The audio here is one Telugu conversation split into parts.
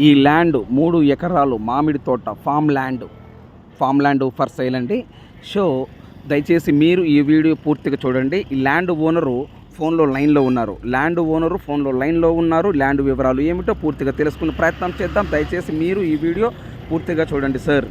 ఈ ల్యాండ్ 3 ఎకరాలు మామిడి తోట ఫామ్ ల్యాండ్ ఫర్ సేల్ అండి. సో దయచేసి మీరు ఈ వీడియో పూర్తిగా చూడండి. ఈ ల్యాండ్ ఓనరు ఫోన్లో లైన్లో ఉన్నారు. ల్యాండ్ వివరాలు ఏమిటో పూర్తిగా తెలుసుకునే ప్రయత్నం చేద్దాం. దయచేసి మీరు ఈ వీడియో పూర్తిగా చూడండి సార్.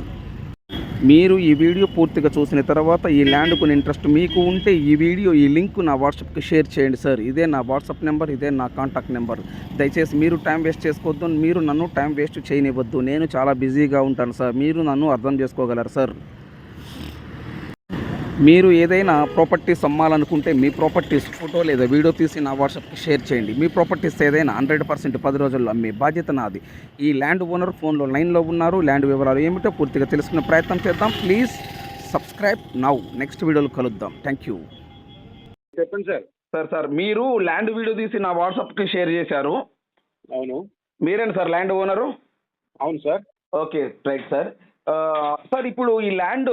మీరు ఈ వీడియో పూర్తిగా చూసిన తర్వాత ఈ ల్యాండ్ కొని ఇంట్రెస్ట్ మీకు ఉంటే ఈ లింక్ నా వాట్సాప్కి షేర్ చేయండి సార్. ఇదే నా వాట్సాప్ నెంబర్, ఇదే నా కాంటాక్ట్ నెంబర్. దయచేసి మీరు టైం వేస్ట్ చేసుకోవద్దు, మీరు నన్ను టైం వేస్ట్ చేయనివ్వద్దు. నేను చాలా బిజీగా ఉంటాను సార్, మీరు నన్ను అర్థం చేసుకోగలరు సార్. మీరు ఏదైనా ప్రాపర్టీస్ అమ్మాలనుకుంటే మీ ప్రాపర్టీస్ ఫోటో లేదా వీడియో తీసి నా వాట్సాప్కి షేర్ చేయండి. మీ ప్రాపర్టీస్ ఏదైనా 100% 10 రోజుల్లో అమ్మే బాధ్యత నాది. ఈ ల్యాండ్ ఓనర్ ఫోన్లో లైన్లో ఉన్నారు. ల్యాండ్ వివరాలు ఏమిటో పూర్తిగా తెలుసుకునే ప్రయత్నం చేద్దాం. Please subscribe now. నెక్స్ట్ వీడియోలో కలుద్దాం. Thank you. చెప్పండి సార్. సార్ మీరు ల్యాండ్ వీడియో తీసి నా వాట్సాప్కి షేర్ చేశారు. అవును. మీరేనా సార్ ల్యాండ్ ఓనరు? అవును sir. Okay right sir. Sir ఇప్పుడు ఈ ల్యాండ్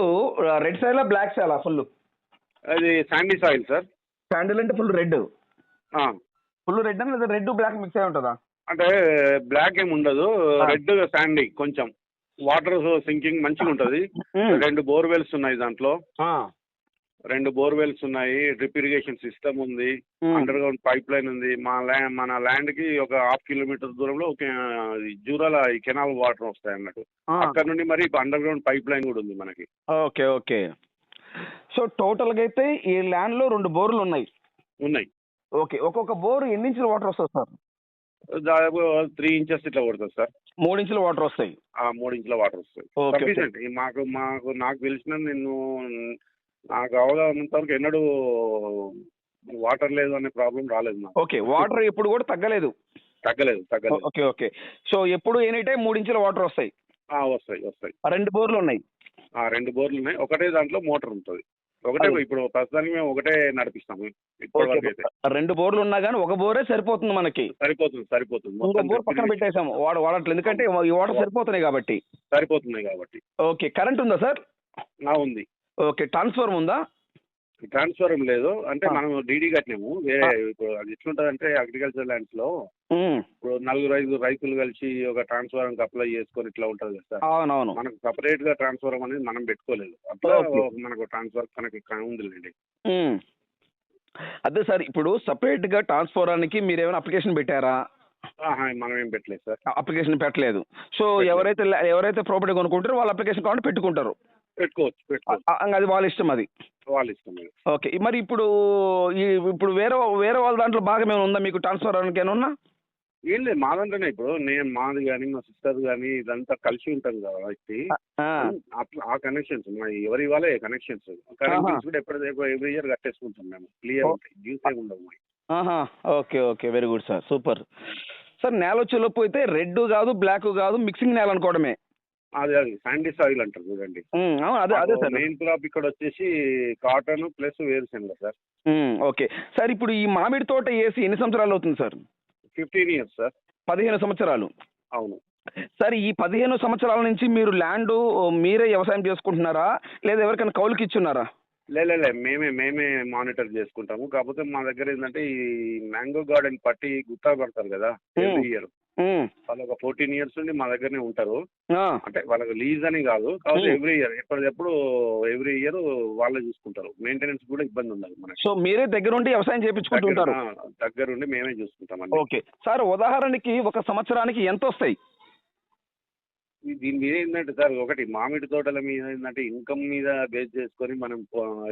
రెడ్ సాయిలా బ్లాక్ సాయిలా? అది శాండీ సాయిల్ సార్. శాండిల్ అంటే ఫుల్ రెడ్ అని, లేదా రెడ్ బ్లాక్ మిక్స్ అయి ఉంటుందా? అంటే బ్లాక్ ఏమి ఉండదు, రెడ్ శాండీ. కొంచెం వాటర్ సింకింగ్ మంచిగా ఉంటుంది. 2 బోర్వెల్స్ ఉన్నాయి దాంట్లో. 2 బోర్వెల్స్ ఉన్నాయి, డ్రిప్ ఇరిగేషన్ సిస్టమ్ ఉంది, అండర్ గ్రౌండ్ పైప్ లైన్ ఉంది. మన ల్యాండ్ కి ఒక 1/2 కిలోమీటర్ దూరంలో ఒక జూరాల ఈ కెనాల్ వాటర్ వస్తాయి అన్నట్టు. అక్కడ నుండి మరి అండర్ గ్రౌండ్ పైప్ లైన్ కూడా ఉంది మనకి. Okay okay. సో టోటల్ గా అయితే ఈ ల్యాండ్ లో 2 బోర్లు ఉన్నాయి. ఓకే. ఒక్కొక్క బోర్ ఎన్ని ఇంచుల వాటర్ వస్తుంది సార్? దాదాపు 3 ఇంచెస్ ఇట్లా పడుతుంది సార్. 3 ఇంచుల వాటర్ వస్తాయి. 3 ఇంచుల వాటర్ వస్తాయి. సఫిషియెంట్. నాకు తెలిసిన నాకు అవగాహనంత వరకు ఎన్నడూ వాటర్ లేదు అనే ప్రాబ్లం రాలేదు నాకు. ఓకే. వాటర్ ఎప్పుడు కూడా తగ్గలేదు. Okay okay. సో ఎప్పుడు ఎనీ టైం 3 ఇంచుల వాటర్ వస్తాయి. వస్తాయి. 2 బోర్లు ఉన్నాయి. 2 బోర్లు ఉన్నాయి. ఒకటే దాంట్లో మోటార్ ఉంటుంది. ఒకటే ఇప్పుడు ప్రస్తుతానికి మేము ఒకటే నడిపిస్తాము. 2 బోర్లు ఉన్నా కానీ ఒక బోరే సరిపోతుంది మనకి. సరిపోతుంది. ఇంకో బోర్ పక్కన పెట్టేసాము వాడట్లేదు, ఎందుకంటే ఈ వాటర్ సరిపోతున్నాయి కాబట్టి. ఓకే. కరెంట్ ఉందా సార్? ఉంది. ఓకే. ట్రాన్స్ఫార్మర్ ఉందా? ట్రాన్స్ఫర్ లేదు. అంటే మనం డీడీ కట్టినాము. వేరే ఇప్పుడు అది ఎట్లుంటది అంటే అగ్రికల్చర్ ల్యాండ్స్ లో ఇప్పుడు 4-5 రైతులు కలిసి ఒక ట్రాన్స్ఫార్మర్ అప్లై చేసుకొని ఇట్లా ఉంటది కదా సార్. అవునవును. మనకు సపరేట్ గా ట్రాన్స్ఫార్మర్ అనేది మనం పెట్టుకోలేదు. అట్లా మనకు ట్రాన్స్ఫర్ కనెక్ట్ ఉందిలేండి. అదే సార్, ఇప్పుడు సపరేట్ గా ట్రాన్స్ఫార్మర్కి మీరు ఏమైనా అప్లికేషన్ పెట్టారా? మనం ఏం పెట్టలేదు సార్. అప్లికేషన్ పెట్టలేదు. సో ఎవరైతే ప్రాపర్టీ కొనుక్కుంటారో వాళ్ళు అప్లికేషన్ కావాలంటే పెట్టుకుంటారు. పెట్టుకోవచ్చు. అది వాళ్ళ ఇష్టం. ఓకే. మరి ఇప్పుడు వేరే వాళ్ళ దాంట్లో భాగం ఏమైనా ఉందా మీకు? ట్రాన్స్ఫార్మర్కి ఏమైనా? ఏం లేదు, మా దాంట్లోనే. ఇప్పుడు మాది కానీ మా సిస్టర్ కానీ ఇదంతా కలిసి ఉంటాం కాబట్టి ఆ కనెక్షన్స్ ఎవరి వాళ్ళే కనెక్షన్స్ కూడా ఎవ్రీ ఇయర్ కట్టేసుకుంటాం మేము. క్లియర్ ఉంటాయి, డ్యూస్ ఏమి ఉండవు. Okay okay. Very good sir, super sir. నేల వచ్చేలోపు అయితే రెడ్ కాదు బ్లాక్ కాదు, మిక్సింగ్ నేల అనుకోవడమే. అది శాండీ సాయిల్ అంటారు చూడండి. అదే సార్. మెయిన్ క్రాప్ ఇక్కడ వచ్చేసి కాటన్ ప్లస్ వేరుశెనగ సార్. Okay sir. ఇప్పుడు ఈ మామిడి తోట వేసి ఎన్ని సంవత్సరాలు అవుతుంది సార్? 15 years sir. 15 సంవత్సరాలు. అవును సార్. ఈ 15 సంవత్సరాల నుంచి మీరు ల్యాండ్ మీరే వ్యవసాయం చేసుకుంటున్నారా, లేదా ఎవరికైనా కౌలుకి ఇచ్చున్నారా? లే మేమే మానిటర్ చేసుకుంటాము. కాకపోతే మా దగ్గర ఏంటంటే ఈ మ్యాంగో గార్డెన్ పట్టి గుత్తా పడతారు కదా ఎవ్రీ ఇయర్. వాళ్ళు ఒక 14 ఇయర్స్ నుండి మా దగ్గరనే ఉంటారు. అంటే వాళ్ళకి లీజ్ అని కాదు, కాబట్టి ఎవ్రీ ఇయర్ ఎప్పటికప్పుడు ఎవ్రీ ఇయర్ వాళ్ళే చూసుకుంటారు. మెయింటెనెన్స్ కూడా ఇబ్బంది ఉండదు మనకి. సో మీరే దగ్గరుండి వ్యవసాయం చేయించుకుంటుంటారు? దగ్గరుండి మేమే చూసుకుంటాం. Okay sir. ఉదాహరణకి ఒక సంవత్సరానికి ఎంత వస్తాయి? దీని మీద ఏంటంటే సార్, ఒకటి మామిడి తోటల మీద ఏంటంటే ఇన్కమ్ మీద బేస్ చేసుకొని మనం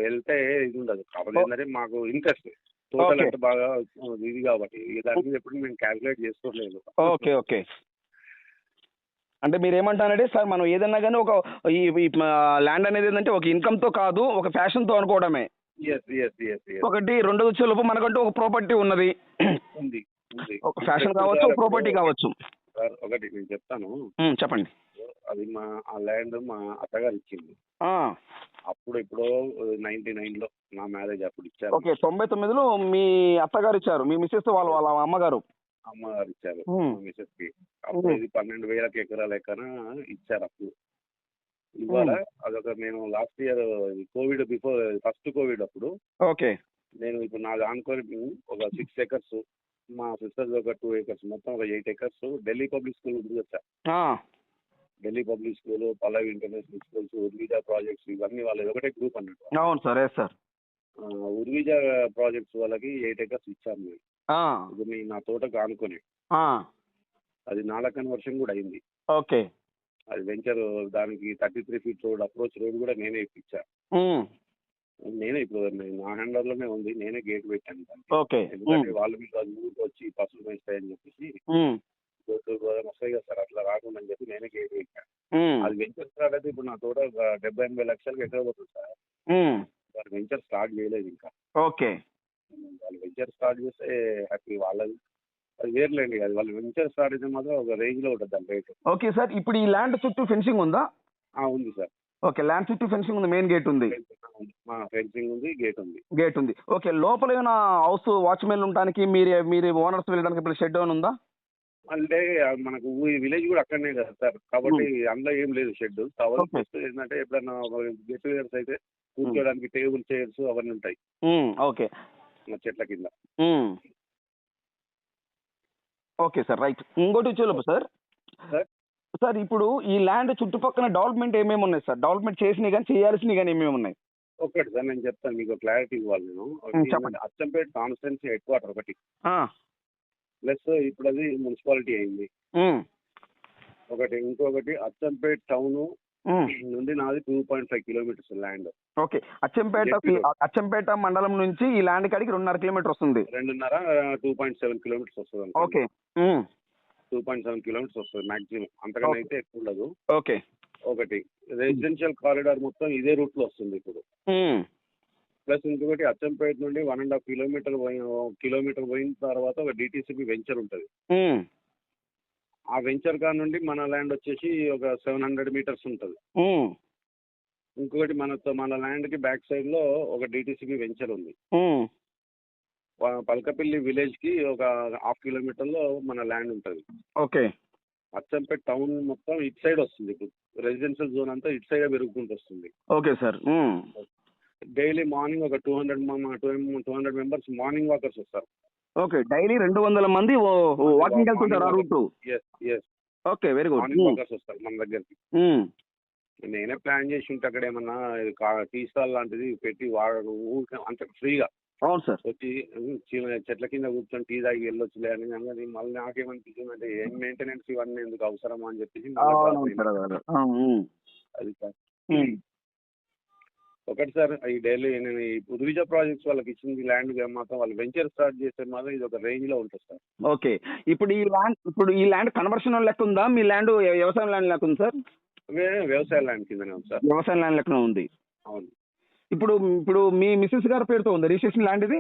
వెళ్తే ఇది ఉండదు. కాబట్టి ఏంటంటే మాకు ఇంట్రెస్ట్ తోటలు అంటే బాగా ఇది కాబట్టి దాని మీద ఎప్పుడు మేము క్యాల్కులేట్ చేసుకోలేదు. Okay okay. అంటే మీరు ఏమంటారంటే సార్, మనం ఏదన్నా కానీ ఒక ఈ ల్యాండ్ అనేది ఏంటంటే ఒక ఇన్కమ్తో కాదు, ఒక ఫ్యాషన్తో అనుకోవడమే. ఒకటి 2 వచ్చేలోపు మనకంటూ ఒక ప్రాపర్టీ ఉంది. ఒక ఫ్యాషన్ కావచ్చు, ఒక ప్రాపర్టీ కావచ్చు. సార్ ఒకటి నేను చెప్తాను. చెప్పండి. అది ఆ ల్యాండ్ మా అత్తగారు ఇచ్చింది. అప్పుడు ఇప్పుడు 99లో నా మ్యారేజ్ అప్పుడు ఇచ్చారు. ఓకే. 99లో మీ అత్తగారు ఇచ్చారు, మీ మిసెస్ వాళ్ళ అమ్మగారు ఇచ్చారు మిసెస్ కి. అప్పుడు ఇది 12,000 ఎకరాల ఎక్కన ఇచ్చారు అప్పుడు. ఇవాళ అదొక నేను last year Covid first Covid అప్పుడు ఓకే నేను ఇప్పుడు నాది ఆనుకొని ఒక 6 acres మా సిస్టర్స్ ఒక 2 acres, మొత్తం ఒక 8 acres ఢిల్లీ పబ్లిక్ స్కూల్ ఉంది కదా సార్. ఆ, Delhi public school, Pallavi international schools, Urvija projects ఇవన్నీ వాళ్ళది ఒకటే గ్రూప్ అన్నట్టు. అవును sir, yes sir. Urvija projects వాళ్ళకి 8 acres ఇచ్చాను నేను. ఆ, ఇది నా తోటకు ఆనుకొని. ఆ, అది నాలా కన్వర్షన్ కూడా అయింది. ఓకే. అది వెంచర్, దానికి 33 feet రోడ్, అప్రోచ్ రోడ్ కూడా నేనే ఇప్పించా. ఉమ్, నేనే ఇప్పుడు నా హ్యాండ్ లోనే ఉంది, నేనే గేట్ పెట్టాను దానికి. ఓకే. ఎందుకంటే వాళ్ళు మీకు అది ఊరికి వచ్చి పసులు వేస్తాయని చెప్పేసి ఉమ్, వస్తాయి కదా సార్, అట్లా రాకుండా అని చెప్పి నేనే గేట్ పెట్టాను. ఉమ్, అది వెంచర్ స్టార్ట్ అయితే ఇప్పుడు నా తోట 70-80 లక్షలకి ఎక్కడ పోతుంది సార్. ఉమ్, వాళ్ళు వెంచర్ స్టార్ట్ చేయలేదు ఇంకా. ఓకే. వాళ్ళు వెంచర్ స్టార్ట్ చేస్తే హ్యాపీ వాళ్ళది, అది వేర్లేండి. అది వాళ్ళు వెంచర్ స్టార్ట్ అయితే మాత్రం ఒక రేంజ్ లో ఉంటుంది దాని రేటు. ఓకే సార్, ఇప్పుడు ఈ ల్యాండ్ చుట్టూ ఫెన్సింగ్ ఉందా? ఉంది సార్. ఓకే, ల్యాండ్ చుట్టూ ఫెన్సింగ్ ఉంది, మెయిన్ గేట్ ఉంది. ఫెన్సింగ్ ఉంది, గేట్ ఉంది. గేట్ ఉంది. ఓకే, లోపల ఏమైనా హౌస్ వాచ్మెన్ ఉండడానికి, మీరు ఓనర్స్ వెళ్ళడానికి ఇప్పుడు షెడ్ ఏమైనా ఉందా? అంటే మనకు విలేజ్ కూడా అక్కడనే కదా సార్, కాబట్టి అందులో ఏం లేదు షెడ్. కావాలి ఏంటంటే ఎప్పుడన్నా గెట్ టుగెదర్స్ అయితే కూర్చోడానికి టేబుల్, చైర్స్ అవన్నీ ఉంటాయి. ఓకే, చెట్ల కింద. Okay sir, right. ఇంకోటి చూడలేదు సార్. సార్ ఇప్పుడు ఈ ల్యాండ్ చుట్టుపక్కల డెవలప్మెంట్ ఏమేమి ఉన్నాయి సార్? డెవలప్మెంట్ చేసినవి కానీ చేయాల్సినవి కానీ ఏమేమి ఉన్నాయి? ఒకటి సార్ నేను చెప్తాను, మీకు క్లారిటీ ఇవ్వాలి నేను. చెప్పండి. అచ్చంపేట కాన్స్టిట్యున్సీ హెడ్ క్వార్టర్ ఒకటి, ప్లస్ ఇప్పుడు అది మున్సిపాలిటీ అయింది ఒకటి. ఇంకొకటి అచ్చంపేట టౌన్ నుండి నాది 2.5 kilometers ల్యాండ్. ఓకే, అచ్చంపేట మండలం నుంచి ఈ ల్యాండ్ కాడికి 2.5 kilometers వస్తుంది. 2.7 kilometers వస్తుంది. ఓకే, 2.7 kilometers వస్తుంది మాక్సిమం, అంతకన్నా అయితే ఎక్కువ ఉండదు. ఓకే. ఒకటి రెసిడెన్షియల్ కారిడార్ మొత్తం ఇదే రూట్ లో వస్తుంది ఇప్పుడు. ప్లస్ ఇంకొకటి అచ్చంపేట నుండి 1.5 kilometer పోయిన తర్వాత ఒక డిటిసిపి వెంచర్ ఉంటుంది. ఆ వెంచర్ కా నుండి మన ల్యాండ్ వచ్చేసి ఒక 700 meters ఉంటుంది. ఇంకొకటి మన ల్యాండ్ కి బ్యాక్ సైడ్ లో ఒక డిటిసిపి వెంచర్ ఉంది. పలకపల్లి విలేజ్ కి ఒక 1/2 kilometer లో మన ల్యాండ్ ఉంటుంది. ఓకే. అచ్చంపేట టౌన్ మొత్తం ఇటు సైడ్ వస్తుంది. ఇప్పుడు రెసిడెన్షియల్ జోన్ అంతా ఇటు సైడ్ పెరుగుకుంటూ వస్తుంది. Okay sir. డైలీ మార్నింగ్ ఒక 200 members మార్నింగ్ వాకర్స్ వస్తారు. ఓకే, డైలీ 200 మంది వాకింగ్ వెళ్తుంటారు ఆ route? Yes. Okay, very good. Morning walkers వస్తారు మన దగ్గరికి. నేనే ప్లాన్ చేసి ఉంటే అక్కడ ఏమన్నా టీ స్టాల్ లాంటిది పెట్టి వాడు అంత ఫ్రీగా అవును సార్ వచ్చి చెట్ల కింద కూర్చొని టీ తాగి వెళ్ళొచ్చులే అని. కానీ మళ్ళీ నాకేమనిపించింది అంటే ఏం మెయింటెనెన్స్ ఇవన్నీ ఎందుకు అవసరమా అని చెప్పేసి అది సార్. ఒకటి సార్, ఈ డైలీ నేను ఈ ఉర్విజా ప్రాజెక్ట్స్ వాళ్ళకి ఇచ్చింది ల్యాండ్ మాత్రం వాళ్ళు వెంచర్ స్టార్ట్ చేస్తే మాత్రం ఇది ఒక రేంజ్ లో ఉంటుంది సార్. ఓకే, ఇప్పుడు ఈ ల్యాండ్ కన్వర్షన్ లెక్క ఉందా? మీ ల్యాండ్ వ్యవసాయం ల్యాండ్ లెక్క ఉంది సార్? వ్యవసాయ ల్యాండ్ కిందనే ఉంది సార్. వ్యవసాయ ల్యాండ్ లెక్కన ఉంది. అవును. ఇప్పుడు మీ మిస్సెస్ గారి పేరుతో ఉంది రిజిస్ట్రేషన్ ల్యాండ్ ఇది?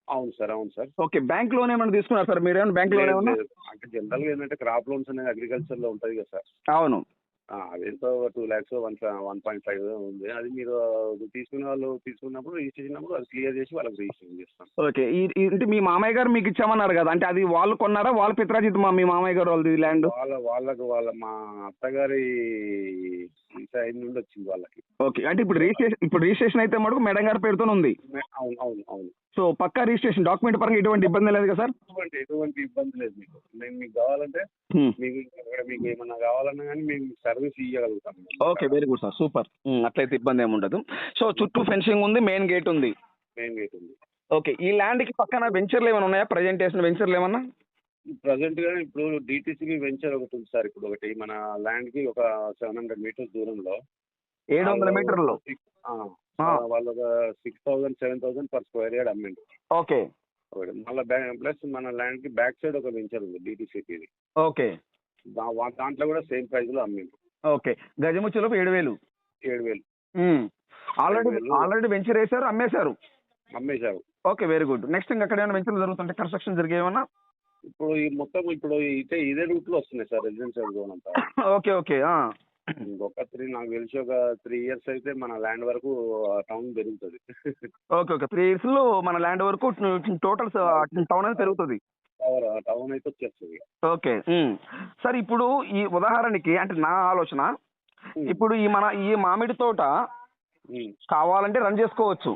అవును సార్. అవును సార్. ఓకే, బ్యాంక్ లోన్ ఏమైనా తీసుకున్నారు సార్ మీరు? ఏమైనా బ్యాంక్ లోన్ ఏమన్నా? అంటే జనరల్ గా ఏంటంటే క్రాప్ లోన్స్ అనేది అగ్రికల్చర్ లో ఉంటుంది కదా సార్. అవును. అదేంతో 2 lakhs 1.5 ఉంది. అది మీరు తీసుకున్నప్పుడు రిజిస్ట్రేషన్ అప్పుడు అది క్లియర్ చేసి వాళ్ళకి రిజిస్ట్రేషన్ చేస్తాం. ఓకే, అంటే మీ మామయ్య గారు మీకు ఇచ్చామన్నారు కదా, అంటే అది వాళ్ళు కొన్నారా? వాళ్ళ పిత్రాజిత్ మీ మామయ్య గారు వాళ్ళది ల్యాండ్? వాళ్ళ మా అత్తగారి సైడ్ నుండి వచ్చింది వాళ్ళకి. ఓకే, అంటే ఇప్పుడు రిజిస్ట్రేషన్ అయితే మటుకు మేడం గారి పేరుతో ఉంది. అవును. అవును. అవును. సో పక్కా రిజిస్ట్రేషన్ డాక్యుమెంట్ పరంగా ఎటువంటి ఇబ్బంది లేదు కదా సార్? ఎటువంటి ఇబ్బంది లేదు మీకు. నేను మీకు కావాలంటే మీకు ఏమన్నా కావాలన్నా కానీ మేము సర్వీస్ ఇవ్వగలుగుతాం. Okay, very good sir, super. అట్లయితే ఇబ్బంది ఏమి ఉండదు. సో చుట్టూ ఫెన్సింగ్ ఉంది, మెయిన్ గేట్ ఉంది. ఓకే, ఈ ల్యాండ్ కి పక్కన వెంచర్లు ఏమైనా ఉన్నాయా? ప్రజెంట్ చేసిన వెంచర్లు ఏమన్నా? ప్రజెంట్ గా ఇప్పుడు డిటిసిబి వెంచర్ ఒకటి ఉంది సార్. ఇప్పుడు ఒకటి మన ల్యాండ్ కి ఒక 700 meters దూరంలో, 700 మీటర్లు వాళ్ళు ఒక 6,000-7,000 per square yard అమ్మిండు. ఓకే. మళ్ళీ ప్లస్ మన ల్యాండ్ కి బ్యాక్ సైడ్ ఒక వెంచర్ ఉంది డిటిసిపిది. ఓకే, దాంట్లో కూడా సేమ్ ప్రైస్ లో అమ్మిండు. ఓకే, గజముచ్చులో 7,000. ఆల్రెడీ వెంచర్ వేశారు, అమ్మేశారు. Okay, very good. నెక్స్ట్ ఇంకా అక్కడ ఏమైనా వెంచర్లు జరుగుతుంటే కన్స్ట్రక్షన్ జరిగేమన్నా? ఇప్పుడు ఈ మొత్తం ఇదే రూట్ లో వస్తున్నాయి సార్ రెసిడెన్షియల్ జోన్ అంతా. ఓకే. ఓకే, నాకు తెలిసి ఒక 3 years అయితే మన ల్యాండ్ వరకు టౌన్ పెరుగుతుంది. ఓకే. 3 years లో మన ల్యాండ్ వరకు టోటల్ టౌన్ అనేది పెరుగుతుంది. టౌన్ అయితే వచ్చేస్తుంది. ఓకే సార్, ఇప్పుడు ఈ ఉదాహరణకి అంటే నా ఆలోచన, ఇప్పుడు ఈ మామిడి తోట కావాలంటే రన్ చేసుకోవచ్చు.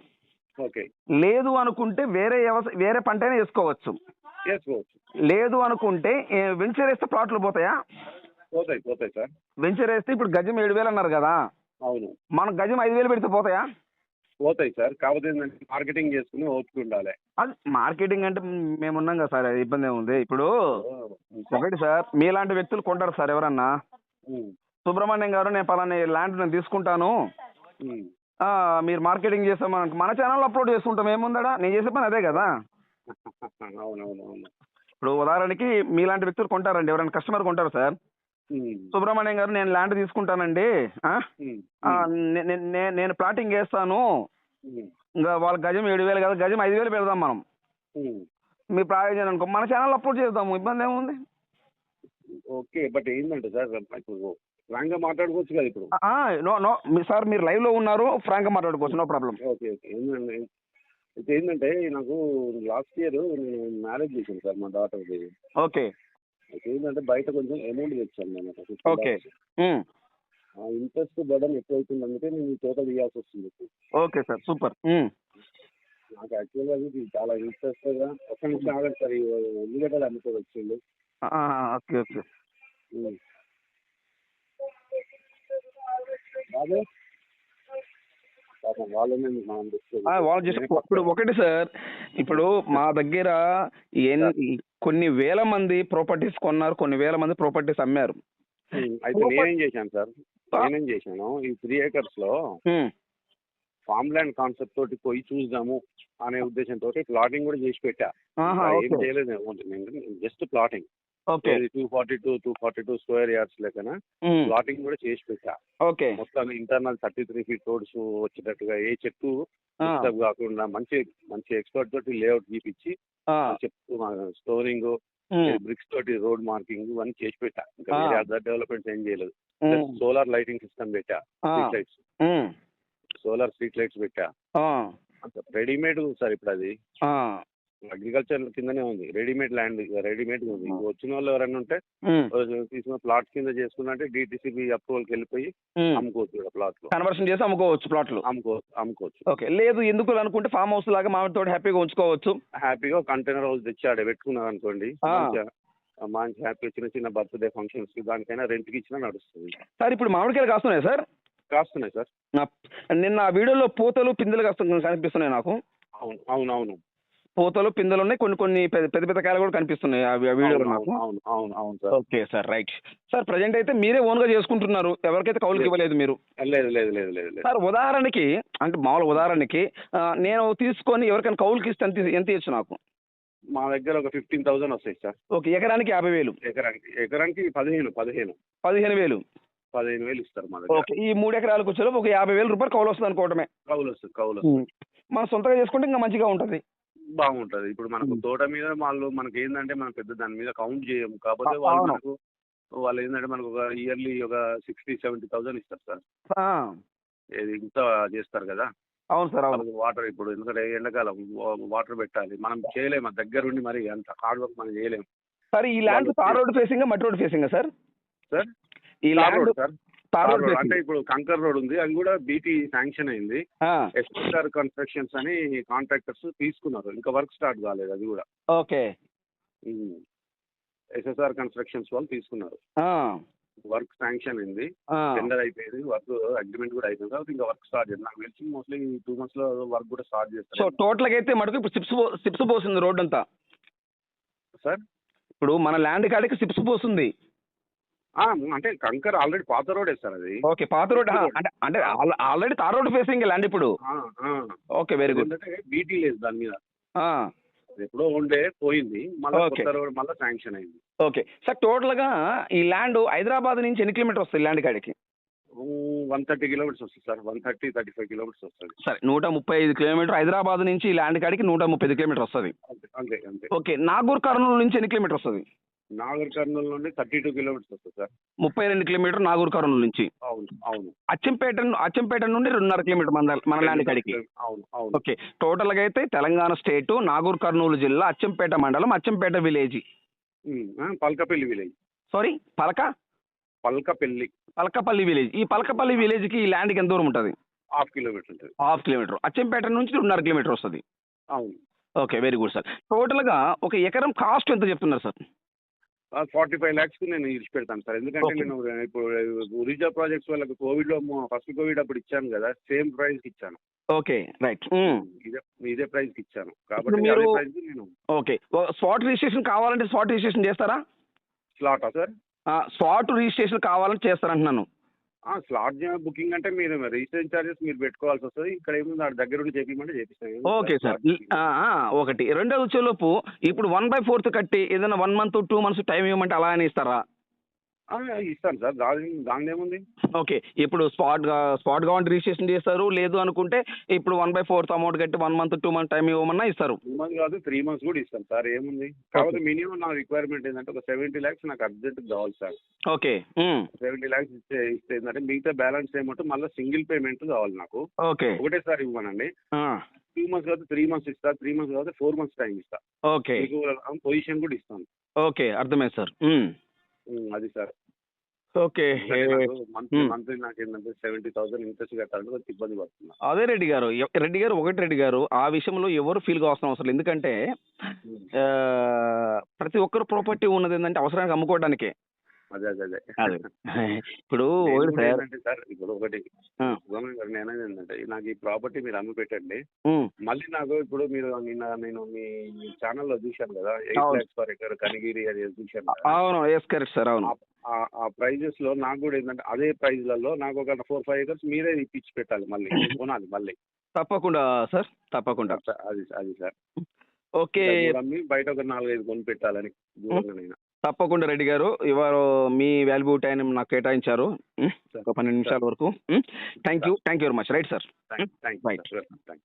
ఓకే. లేదు అనుకుంటే వేరే పంట అయినా వేసుకోవచ్చు. వేసుకోవచ్చు. లేదు అనుకుంటే వెంచర్ వేస్తే ప్లాట్లు పోతాయా? పోతాయి సార్. వెంచర్ వేస్తే ఇప్పుడు గజం 7,000 అన్నారు కదా, అవును, మనం గజం 5,000 పెడితే పోతాయా? పోతాయి సార్. కాకపోతే ఏంటంటే మార్కెటింగ్ చేసుకుని ఓపిక ఉండాలి. అది మార్కెటింగ్ అంటే మేము ఉన్నాం కదా సార్, అది ఇబ్బంది ఏముంది. ఇప్పుడు ఒకటి సార్, మీలాంటి వ్యక్తులు కొంటారు సార్ ఎవరన్నా. సుబ్రహ్మణ్యం గారు, నేను పలానా ల్యాండ్ నేను తీసుకుంటాను, మీరు మార్కెటింగ్ చేస్తామని మన ఛానల్లో అప్లోడ్ చేసుకుంటాం, ఏముందడా? నేను చేసే పని అదే కదా. అవునవునవును. ఇప్పుడు ఉదాహరణకి మీలాంటి వ్యక్తులు కొంటారండి, ఎవరైనా కస్టమర్ కొంటారు సార్. సుబ్రహ్మణ్యం గారు, నేను ల్యాండ్ తీసుకుంటానండి, నేను ప్లాటింగ్ చేస్తాను, ఇంకా వాళ్ళ గజం 7,000 కదా, గజం 5,000 పెడదాం మనం. మీ ప్రాయోజనం అనుకో మన ఛానల్ అప్లోడ్ చేద్దాము, ఇబ్బంది ఏముంది. ఓకే, బట్ ఏంటంటే సార్ ఇప్పుడు ఫ్రాంక్గా మాట్లాడుకోవచ్చు కదా ఇప్పుడు. నో సార్, మీరు లైవ్ లో ఉన్నారు, ఫ్రాంక్ గా మాట్లాడుకోవచ్చు, నో ప్రాబ్లం. ఓకే ఏంటంటే అయితే ఏంటంటే నాకు లాస్ట్ ఇయర్ నేను మ్యారేజ్ చేశాను సార్ మా డాటర్ది. ఓకే. అయితే ఏంటంటే బయట కొంచెం అమౌంట్ తెచ్చాను నేను. ఓకే. ఆ ఇంట్రెస్ట్ బర్డన్ ఎక్కువైతుందంటే నేను ఈ తోట తీయాల్సి వస్తుంది. Okay sir, super. నాకు యాక్చువల్గా అది చాలా ఇంట్రెస్ట్గా ఒక్క నిమిషం ఆగండి సార్, ఈ ఉల్లిగడ్డలు అమ్ముకోవాలి వచ్చింది. Okay okay. బాబు వాళ్ళు చేసే ఇప్పుడు ఒకటి సార్, ఇప్పుడు మా దగ్గర కొన్ని వేల మంది ప్రాపర్టీస్ కొన్నారు, కొన్ని వేల మంది ప్రాపర్టీస్ అమ్మారు. అయితే నేనేం చేశాను సార్, ఈ 3 acres లో ఫామ్ ల్యాండ్ కాన్సెప్ట్ తోటి పోయి చూద్దాము అనే ఉద్దేశంతో ప్లాటింగ్ కూడా చేసి పెట్టా. ఏం చేయలేదు, జస్ట్ ప్లాటింగ్. 242 స్క్వేర్ యార్డ్స్ లెక్కన ప్లాటింగ్ కూడా చేసి పెట్టా. మొత్తం ఇంటర్నల్ 33 feet రోడ్స్ వచ్చేటట్టుగా, ఏ చెట్టు డిస్టర్బ్ కాకుండా మంచి మంచి ఎక్స్పర్ట్ తోటి లేఅవుట్ గీపించి చెట్టు స్టోరింగ్, బ్రిక్స్ తోటి రోడ్ మార్కింగ్ ఇవన్నీ చేసి పెట్టా. ఇంకా వేరే అదర్ డెవలప్మెంట్స్ ఏం చేయలేదు. సోలార్ లైటింగ్ సిస్టమ్ పెట్టా, street lights, solar street lights పెట్టా. రెడీమేడ్ సార్ ఇప్పుడు అది అగ్రికల్చర్ కిందనే ఉంది, రెడీమేడ్ ల్యాండ్, రెడీమేడ్ ఉంది. వచ్చిన వాళ్ళు ఎవరైనా ఉంటే తీసుకున్న ప్లాట్ కింద చేసుకున్నట్టే డిటిసిబి అప్రూవల్కి వెళ్ళిపోయి అమ్ముకోవచ్చు, ప్లాట్లు కన్వర్షన్ చేసి అమ్ముకోవచ్చు, ప్లాట్లు అమ్ముకోవచ్చు. ఓకే, లేదు ఎందుకు అనుకుంటే ఫామ్ హౌస్ లాగా మామిడితో హ్యాపీగా ఉంచుకోవచ్చు. హ్యాపీగా కంటైనర్ హౌస్ తెచ్చి ఆడ పెట్టుకున్నారు అనుకోండి, మంచి హ్యాపీ చిన్న చిన్న బర్త్డే ఫంక్షన్స్ దానికైనా రెంట్కి ఇచ్చినా నడుస్తుంది. సార్ ఇప్పుడు మామిడికాయలు కాస్తున్నాయి సార్? కాస్తున్నాయి సార్. నిన్న ఆ వీడియోలో పూతలు పిందెలు కనిపిస్తున్నాయి నాకు. అవును, పూతలు పిందెలు ఉన్నాయి, కొన్ని పెద్ద పెద్ద కాయలు కూడా కనిపిస్తున్నాయి ఆ వీడియోలో నాకు. అవును sir. Okay sir, right sir. Present అయితే మీరే ఓన్ గా చేసుకుంటున్నారు, ఎవరికైతే కౌలుకి ఇవ్వలేదు మీరు? లేదు సార్. ఉదాహరణకి అంటే మామూలు ఉదాహరణకి నేను తీసుకొని ఎవరికైనా కౌలుకి ఇస్తే ఎంత ఇచ్చు నాకు? మా దగ్గర ఒక 15,000 వస్తాయి సార్. ఓకే, ఎకరానికి 50,000? ఎకరానికి 15,000 ఇస్తారు మా దగ్గర. ఓకే, ఈ 3 ఎకరాలకు వచ్చేలో ఒక 50,000 రూపాయలు కౌలు వస్తుంది అనుకోవటమే. కౌలు మనం సొంతంగా చేసుకుంటే ఇంకా మంచిగా ఉంటుంది, బాగుంటది. ఇప్పుడు మనకు తోట మీద మనకి ఏంటంటే మనం పెద్ద దాని మీద కౌంట్ చేయము, కాకపోతే వాళ్ళు ఏంటంటే మనకు ఒక ఇయర్లీ ఒక 60,000-70,000 ఇస్తారు సార్. ఇది ఇంత చేస్తారు కదా. అవును సార్. వాటర్ ఇప్పుడు ఎందుకంటే ఎండాకాలం వాటర్ పెట్టాలి, మనం చేయలేము దగ్గరుండి, మరి అంత హార్డ్ వర్క్ మనం చేయలేము సార్. ఈ ల్యాండ్ తార్ రోడ్ ఫేసింగ్ మట్టి రోడ్ ఫేసింగ్ సార్? ఈ ల్యాండ్ సార్ అంటే ఇప్పుడు కంకర్ రోడ్ ఉంది, అది కూడా బీటీ శాంక్షన్ అయింది. ఎస్ఎస్ఆర్ కన్స్ట్రక్షన్స్ అని కాంట్రాక్టర్స్ తీసుకున్నారు, ఇంకా వర్క్ స్టార్ట్ కాలేదు అది కూడా. ఓకే, ఎస్ఎస్ఆర్ కన్స్ట్రక్షన్స్ వాళ్ళు తీసుకున్నారు, వర్క్ శాంక్షన్ అయింది, టెండర్ అయిపోయింది, వర్క్ అగ్రిమెంట్ కూడా అయిపోయింది. కాబట్టి ఇంకా వర్క్ స్టార్ట్ చేయండి, నాకు తెలిసి మోస్ట్లీ 2 months లో వర్క్ కూడా స్టార్ట్ చేస్తారు. సో టోటల్గా అయితే మటుకు ఇప్పుడు సిప్స్ పోతుంది రోడ్ అంతా సార్. ఇప్పుడు మన ల్యాండ్ కాడికి సిప్స్ పోతుంది అంటే కంకర్ ఆల్రెడీ పాత రోడ్ సార్ అది. ఓకే, పాత రోడ్ అంటే already tar road facing land ఇప్పుడు. Okay, very good. బీటీ లేదు దాని మీద, ఎప్పుడో ఉండే పోయింది, మళ్ళీ కొత్త రోడ్ మళ్ళీ శాంక్షన్ అయింది. ఓకే సార్, టోటల్ గా ఈ ల్యాండ్ హైదరాబాద్ నుంచి ఎన్ని కిలోమీటర్ వస్తుంది ల్యాండ్ కాడికి? 130 kilometers వస్తుంది సార్, 130-135 kilometers వస్తుంది. సరే, 135 kilometers హైదరాబాద్ నుంచి ఈ ల్యాండ్ కాడికి 135 kilometers వస్తుంది. అంతే. ఓకే, నాగూర్ కర్నూలు నుంచి ఎన్ని కిలోమీటర్ వస్తుంది? నాగూర్ కర్నూలు నుండి 32 kilometers వస్తుంది సార్. 32 kilometers నాగూర్ కర్నూలు నుంచి. అవును. అచ్చంపేట నుండి 2.5 kilometers మన ల్యాండ్ కాడికి. అవును. ఓకే, టోటల్ గా అయితే తెలంగాణ స్టేట్ నాగూర్ కర్నూలు జిల్లా అచ్చంపేట మండలం Achampet village, Palkapalli village. Sorry, Palakapalli village. ఈ పలకపల్లి విలేజ్ కి ఈ ల్యాండ్కి ఎంత దూరం ఉంటుంది? 1/2 kilometer ఉంటుంది. 1/2 kilometer. అచ్చంపేట నుంచి 2.5 kilometers వస్తుంది. అవును. Okay, very good sir. టోటల్గా ఒక ఎకరం కాస్ట్ ఎంత చెప్తున్నారు సార్? 45 lakhs నేను ఇచ్చి పెడతాను సార్. ఎందుకంటే Okay. నేను ఇప్పుడు ఉరిజా ప్రాజెక్ట్స్ వాళ్ళకి కోవిడ్లో ఫస్ట్ కోవిడ్ అప్పుడు ఇచ్చాను కదా, సేమ్ ప్రైస్కి ఇచ్చాను. Okay, right. ఇదే ప్రైస్కి ఇచ్చాను ఇప్పుడు కాబట్టి మీరు అదే ప్రైస్కి నేను. ఓకే, స్పాట్ రిజిస్ట్రేషన్ కావాలంటే స్పాట్ రిజిస్ట్రేషన్ చేస్తారా? స్లాటా సార్? స్పాట్ రిజిస్ట్రేషన్ కావాలంటే చేస్తారంటున్నాను. స్లాట్ బుకింగ్ అంటే మీరు రిజిస్ట్రేషన్ చార్జెస్ మీరు పెట్టుకోవాల్సి వస్తుంది. ఇక్కడ ఏముంది ఆడ దగ్గర ఉండి చేపించమంటే చేపిస్తాను. Okay sir. ఒకటి రెండోది వచ్చేలోపు ఇప్పుడు 1/4 కట్టి ఏదైనా 1 month 2 months టైం ఇవ్వమంటే అలా అని ఇస్తారా? ఇస్తాను సార్, దాని ఏముంది. ఓకే, ఇప్పుడు స్పాట్ కావాలంటే రిజిస్ట్రేషన్ చేస్తారు, లేదు అనుకుంటే ఇప్పుడు 1/4 అమౌంట్ కట్టి 1 month 2 months టైం ఇవ్వమన్నా ఇస్తారు. 2 months కాదు 3 months కూడా ఇస్తాను సార్, ఏముంది. కాకపోతే మినిమం నా రిక్వైర్మెంట్ ఏంటంటే ఒక 70 lakhs నాకు అర్జెంట్ కావాలి సార్. ఓకే. 70 lakhs ఇస్తే ఏంటంటే మిగతా బ్యాలెన్స్ ఏమంటే మళ్ళీ సింగిల్ పేమెంట్ కావాలి నాకు. ఓకే. ఒకటేసారి ఇవ్వనండి. 2 months కాదు 3 months ఇస్తా, 3 months కాదు 4 months టైం ఇస్తా. ఓకే. మీకు పొజిషన్ కూడా ఇస్తాను. ఓకే, అర్థమైంది సార్. అది సార్. ఓకే. మంత్లీ నాకు ఏంటంటే 70,000 ఇంట్రెస్ట్ కట్టాలంటే కొంచెం ఇబ్బంది పడుతున్నా. అదే రెడ్డి గారు, రెడ్డి గారు ఆ విషయంలో ఎవరు ఫీల్ కావాల్సిన అవసరం లేదు. ఎందుకంటే ప్రతి ఒక్కరు ప్రాపర్టీ ఉన్నది ఏంటంటే అవసరానికి అమ్ముకోవడానికే. అదే ఇప్పుడు ఒకటి సార్, ఇప్పుడు ఒకటి నేను ఏంటంటే నాకు ఈ ప్రాపర్టీ మీరు అమ్మి పెట్టండి. మళ్ళీ నాకు ఇప్పుడు మీరు నేను మీ ఛానల్లో చూశాను కదా, 8 lakhs per acre కనిగిరి అది చూశాను. అవును, ఎస్ కరెక్ట్ సార్. అవును, ఆ ప్రైజెస్ లో నాకు కూడా ఏంటంటే అదే ప్రైజ్లలో నాకు ఒక 4-5 acres మీరే ఇప్పించి పెట్టాలి, మళ్ళీ కొనాలి మళ్ళీ. తప్పకుండా సార్, తప్పకుండా. అది సార్. ఓకే, అమ్మి బయట ఒక 4-5 కొని పెట్టాలని దూరంగా. తప్పకుండా రెడ్డి గారు, ఇవాళ మీ వాల్యుబుల్ టైం నాకు కేటాయించారు ఒక 12 నిమిషాల వరకు. Thank you very much. Right sir. Thank you.